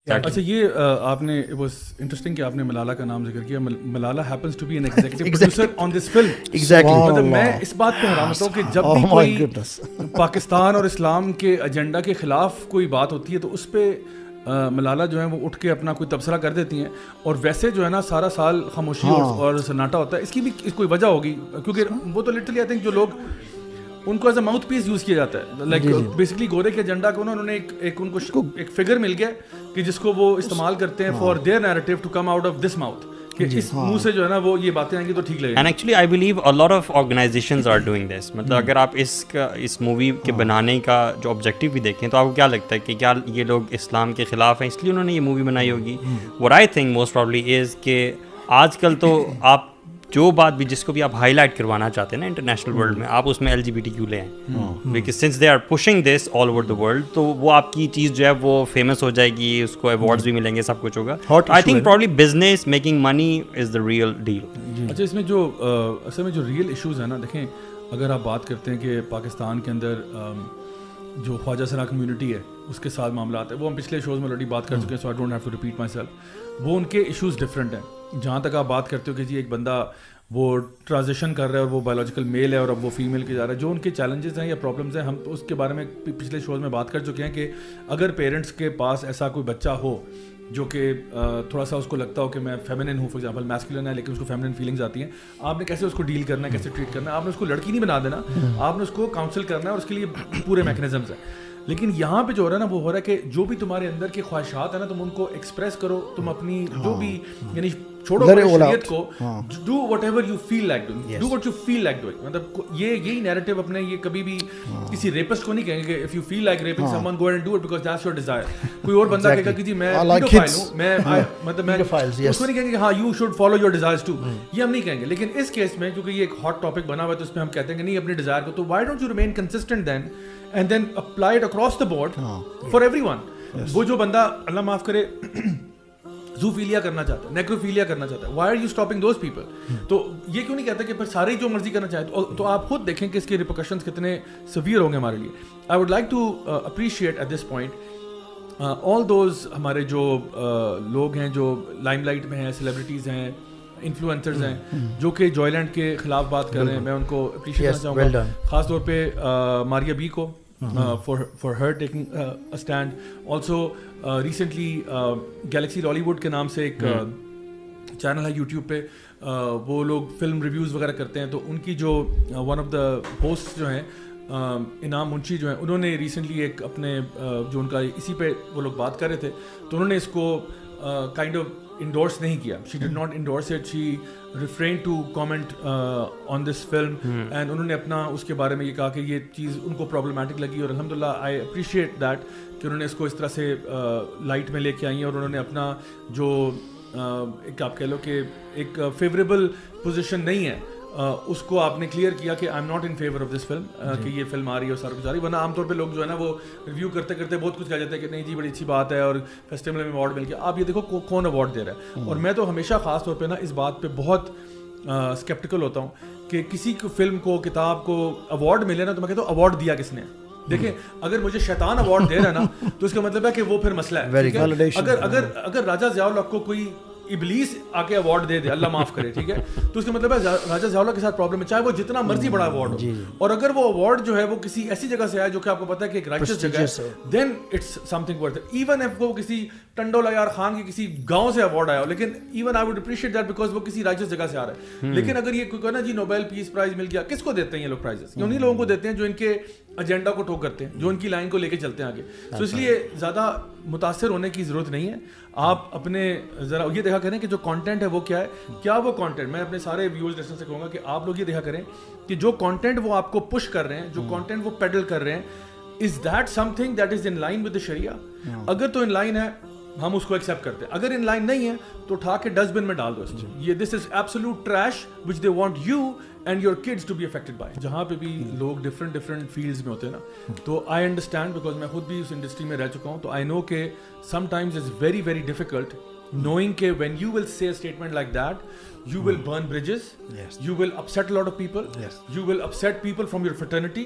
اچھا یہ آپ نے it was interesting کہ آپ نے ملالہ کا نام ذکر کیا. Malala happens to be an executive producer on this film. مطلب میں اس بات پہ حیران ہوتا ہوں کہ جب بھی کوئی پاکستان اور اسلام کے ایجنڈا کے خلاف کوئی بات ہوتی ہے تو اس پہ ملالہ جو ہے وہ اٹھ کے اپنا کوئی تبصرہ کر دیتی ہیں, اور ویسے جو ہے نا سارا سال خاموشی اور سناٹا ہوتا ہے. اس کی بھی کوئی وجہ ہوگی, کیونکہ وہ تو لٹرلی آئی تھنک جو لوگ ان کو as a mouthpiece use کیا جاتا ہے, لائک بیسکلی گورے کے ایجنڈا کو انہوں نے ایک ان کو ایک فگر مل گیا کہ جس کو وہ استعمال کرتے ہیں for their narrative to come out of this mouth, کہ اس منہ سے جو ہے نا وہ یہ باتیں آئیں گی تو ٹھیک لگے گا. And actually I believe a lot of organisations are doing this. مطلب اگر آپ اس مووی کے بنانے کا جو آبجیکٹیو بھی دیکھیں تو آپ کو کیا لگتا ہے کہ کیا یہ لوگ اسلام کے خلاف ہیں اس لیے انہوں نے یہ مووی بنائی ہوگی؟ what I think most probably is کہ آج کل تو آپ جو بات بھی جس کو بھی آپ ہائی لائٹ کروانا چاہتے ہیں نا انٹرنیشنل ورلڈ میں, آپ اس میں LGBTQ لے آئیں, because since they are pushing this all over the world, تو وہ آپ کی چیز جو ہے وہ فیمس ہو جائے گی, اس کو ایوارڈز بھی ملیں گے, سب کچھ ہوگا. I think probably business making money is the real deal. اچھا اس میں جو اصل میں جو ریئل ایشوز ہیں نا, دیکھیں اگر آپ بات کرتے ہیں کہ پاکستان کے اندر جو خواجہ سرا کمیونٹی ہے اس کے ساتھ معاملات ہیں, وہ ہم پچھلے شوز میں آلریڈی بات کر چکے ہیں, so I don't have to repeat myself. وہ ان کے ایشوز ڈفرینٹ ہیں. جہاں تک آپ بات کرتے ہو کہ جی ایک بندہ وہ ٹرانزیشن کر رہا ہے اور وہ بایولوجیکل میل ہے اور اب وہ فیمیل کی جا رہا ہے, جو ان کے چیلنجز ہیں یا پرابلمز ہیں, ہم تو اس کے بارے میں پچھلے شوز میں بات کر چکے ہیں کہ اگر پیرنٹس کے پاس ایسا کوئی بچہ ہو جو کہ تھوڑا سا اس کو لگتا ہو کہ میں فیمنن ہوں, فار ایگزامپل میسکولن ہے لیکن اس کو فیمنن فیلنگز آتی ہیں, آپ نے کیسے اس کو ڈیل کرنا ہے, کیسے ٹریٹ کرنا ہے. آپ نے اس کو لڑکی نہیں بنا دینا, آپ نے اس کو کاؤنسل کرنا ہے اور اس کے لیے پورے میکنزمز ہیں. لیکن یہاں پہ جو ہو رہا ہے نا وہ ہو رہا ہے کہ جو بھی تمہارے اندر کی خواہشات ہیں نا تم ان کو ایکسپریس کرو, تم اپنی جو بھی یعنی چھوڑو شریعت کو, do whatever you feel like doing, do what you feel like doing. مطلب یہی نیریٹو اپنے یہ کبھی بھی کسی ریپسٹ کو نہیں کہیں گے کہ if you feel like raping someone go and do it because that's your desire. کوئی اور بندہ کہے گا کہ جی میں پیڈوفائل ہوں, میں مطلب میں اس کو نہیں کہیں گے کہ ہاں you should follow your desires too, یہ ہم نہیں کہیں گے. لیکن اس کیس میں کیونکہ یہ ایک ہاٹ ٹاپک بنا ہوا ہے تو اس میں ہم کہتے ہیں کہ نہیں اپنے ڈیزائر کو, تو why don't you remain consistent then and then apply it across the board for everyone. وہ جو بندہ اللہ معاف کرے زوفیلیا کرنا چاہتا ہے, نیکروفیلیا کرنا چاہتا ہے, why are you stopping those people? تو یہ کیوں نہیں کہتا کہ پھر سارے جو مرضی کرنا چاہے, تو آپ خود دیکھیں کہ اس کے ریپرکشنز کتنے سیویئر ہوں گے ہمارے لیے. I would like to appreciate at this point all those ہمارے جو لوگ ہیں جو لائم لائٹ میں ہیں, سیلیبریٹیز ہیں, انفلوئنسرز ہیں جو کہ جوائے لینڈ کے خلاف بات کر رہے ہیں. میں ان کو اپریشیٹ کرنا چاہوں گا, خاص طور پہ ماریا بی کو for her taking a stand. Also recently Galaxy Lollywood کے نام سے ایک چینل ہے یوٹیوب پہ, وہ لوگ فلم ریویوز وغیرہ کرتے ہیں. تو ان کی جو ون آف دا ہوسٹ جو ہیں انعام منشی جو ہیں, انہوں نے ریسنٹلی ایک اپنے جو ان کا اسی پہ وہ لوگ بات کر رہے تھے, تو انہوں نے اس کو کائنڈ آف endorse نہیں کیا. She did not endorse it. She refrained to comment on this film and انہوں نے اپنا اس کے بارے میں یہ کہا کہ یہ چیز ان کو problematic لگی, اور الحمدللہ I appreciate that کہ انہوں نے اس کو اس طرح سے لائٹ میں لے کے آئی ہیں, اور انہوں نے اپنا جو ایک آپ کہہ لو کہ ایک فیوریبل پوزیشن نہیں ہے اس کو آپ نے کلیئر کیا کہ I am not in favour of this film, کہ یہ فلم آ رہی ہے اور سارا کچھ آ رہی ہے. ورنہ عام طور پہ لوگ جو ہے نا وہ ریویو کرتے کرتے بہت کچھ کہہ جاتے ہیں کہ نہیں جی بڑی اچھی بات ہے اور فیسٹیول میں ایوارڈ مل گیا. آپ یہ دیکھو کون ایوارڈ دے رہا ہے. اور میں تو ہمیشہ خاص طور پہ نا اس بات پہ بہت اسکیپٹیکل ہوتا ہوں کہ کسی فلم کو, کتاب کو ایوارڈ ملے نا تو میں کہتا ہوں ایوارڈ دیا کس نے. دیکھیں اگر مجھے شیطان ایوارڈ دے رہا ہے نا تو اس کا مطلب ہے کہ وہ پھر مسئلہ ہے. اگر راجہ ضیاء الحق کو کوئی ابلیس آ کے ایوارڈ دے دے, اللہ معاف کرے, ٹھیک ہے, تو اس کا مطلب ہے راجہ ضیاء الحق کے ساتھ پرابلم ہے, چاہے وہ جتنا مرضی بڑا ایوارڈ ہو. اور اگر وہ ایوارڈ جو ہے وہ کسی ایسی جگہ سے آئے جو کہ آپ کو پتا ہے کہ ایک رائچس جگہ ہے, then it's something worth. Even if وہ کسی ٹنڈو لیار خان کی کسی گاؤں سے ایوارڈ آیا ہو, لیکن even I would appreciate that because وہ کسی رائچس جگہ سے آ رہا ہے. لیکن اگر یہ کوئی کہنا جی نوبیل پیس پرائز مل گیا, کس کو دیتے ہیں یہ لوگ پرائزز؟ یہ انہیں لوگوں کو دیتے ہیں جو ان کے ایجنڈا کو ٹھوک کرتے ہیں, جو ان کی لائن کو لے کے چلتے ہیں آگے. تو اس لیے زیادہ متاثر ہونے کی ضرورت نہیں ہے. آپ اپنے ذرا یہ دیکھا کریں کہ جو کانٹینٹ ہے وہ کیا ہے, کیا وہ کانٹینٹ, میں اپنے سارے ویورز لسنر سے کہوں گا کہ آپ لوگ یہ دیکھا کریں کہ جو کانٹینٹ وہ آپ کو پش کر رہے ہیں, جو کانٹینٹ وہ پیڈل کر رہے ہیں, is that something that is in line with the شریعہ. اگر تو ان لائن ہے ہم اس کو ایکسیپٹ کرتے ہیں, اگر ان لائن نہیں ہے تو اٹھا کے ڈسٹ بن میں ڈال دو اس کو. یہ this is absolute trash which they want you and your kids to be affected by. جہاں پہ بھی لوگ ڈفرینٹ فیلڈز میں ہوتے ہیں نا, تو آئی انڈرسٹینڈ بیکاز میں خود بھی اس انڈسٹری میں رہ چکا ہوں, تو آئی نو کہ sometimes it's very very difficult knowing کہ when you will say a statement like that you will burn bridges, you will upset a lot of people, you will upset people from your fraternity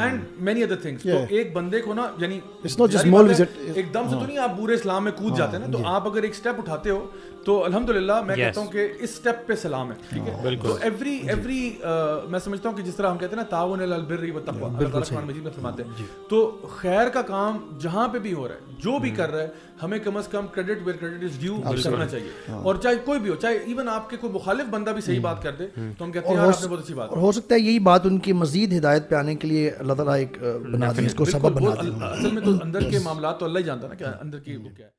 and many other things. تو ایک بندے کو نا یعنی it's not just small visit, ایک دم سے تو نہیں آپ پورے اسلام میں کود جاتے ہیں نا, تو آپ اگر ایک اسٹیپ اٹھاتے ہو تو الحمدللہ میں کہتا ہوں کہ اس اسٹیپ پہ سلام ہے, ٹھیک ہے. تو ایوری میں سمجھتا ہوں کہ جس طرح ہم کہتے ہیں نا تعاون علی البر والتقوی, اللہ تعالیٰ قرآن مجید میں فرماتے ہیں, تو خیر کا کام جہاں پہ بھی ہو رہا ہے, جو بھی کر رہا ہے, ہمیں کم از کم credit where credit is due کرنا چاہیے. اور چاہے کوئی بھی ہو, چاہے ایون آپ کے کوئی مخالف بندہ بھی صحیح بات کر دے تو ہم کہتے ہیں آپ نے بہت اچھی بات. اور ہو سکتا ہے یہی بات ان کی مزید ہدایت پہ آنے کے لیے اللہ تعالیٰ ایک بنا دے, اس کو سبب بنا دے. اصل میں تو اندر کے معاملات تو اللہ ہی جانتا ہے نا کہ اندر کی وہ کیا ہے.